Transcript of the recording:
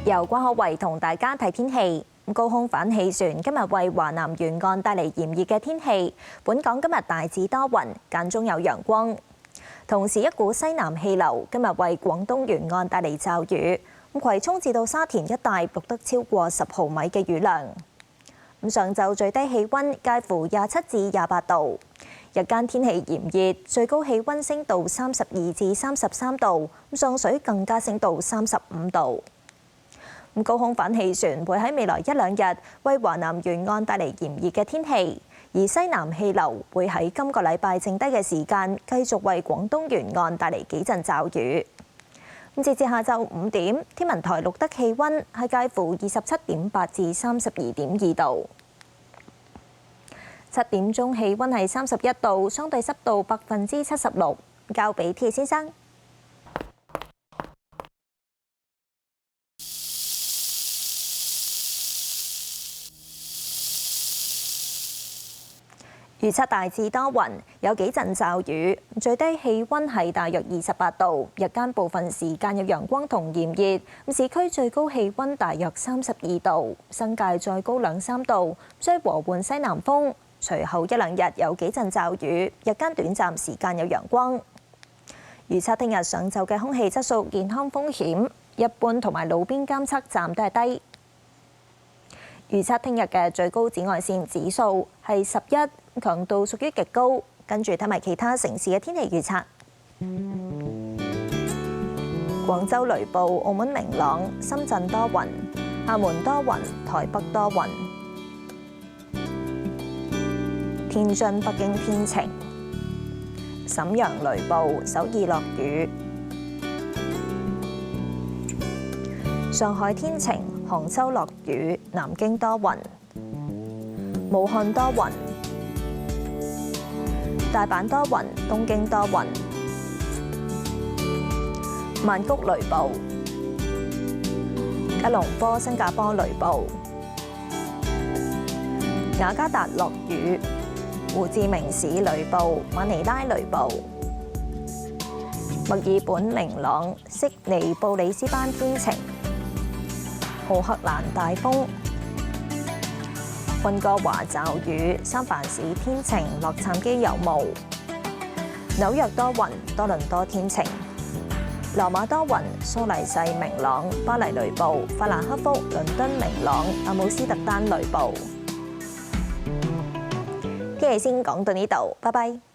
由關可維同大家睇天氣。高空反氣旋今日為華南沿岸帶嚟炎熱嘅天氣。本港今日大致多雲，間中有陽光。同時，一股西南氣流今日為廣東沿岸帶嚟驟雨。葵涌至到沙田一帶錄得超過10毫米嘅雨量。上晝最低氣温介乎27至28度，日間天氣炎熱，最高氣温升到32至33度，上水更加升到35度。高空反氣旋會喺未來1-2日為華南沿岸帶嚟炎熱嘅天氣，而西南氣流會喺今個禮拜剩低嘅時間繼續為廣東沿岸帶嚟幾陣驟雨。截至下晝5點，天文台錄得氣温係介乎27.8至32.2度。7點鐘氣温係31度，相對濕度76%。交俾 T 先生。預測大致多雲，有幾陣驟雨，最低氣温係大約28度，日間部分時間有陽光同炎熱。市區最高氣温大約32度，新界再高2-3度，吹和緩西南風。隨後1-2日有幾陣驟雨，日間短暫時間有陽光。預測聽日上晝嘅空氣質素健康風險，一般同埋路邊監測站都係低。預測聽日嘅最高紫外線指數係11，強度屬於極高。跟住睇埋其他城市嘅天氣預測。廣州雷暴，澳門明朗，深圳多雲，廈門多雲，台北多雲，天津、北京天晴，瀋陽雷暴，首爾落雨，上海天晴，杭州落雨，南京多雲，武漢多雲，大阪多雲，東京多雲，曼谷雷暴，吉隆坡、新加坡雷暴，雅加達落雨，胡志明市雷暴，馬尼拉雷暴，墨爾本明朗，悉尼、布里斯班天晴，奧克蘭大風，溫哥華驟雨，三藩市天晴，洛杉磯有霧，紐約多雲，多倫多天晴，羅馬多雲，蘇黎世明朗，巴黎雷暴，法蘭克福、倫敦明朗，阿姆斯特丹雷暴。天氣先講到呢度，拜拜。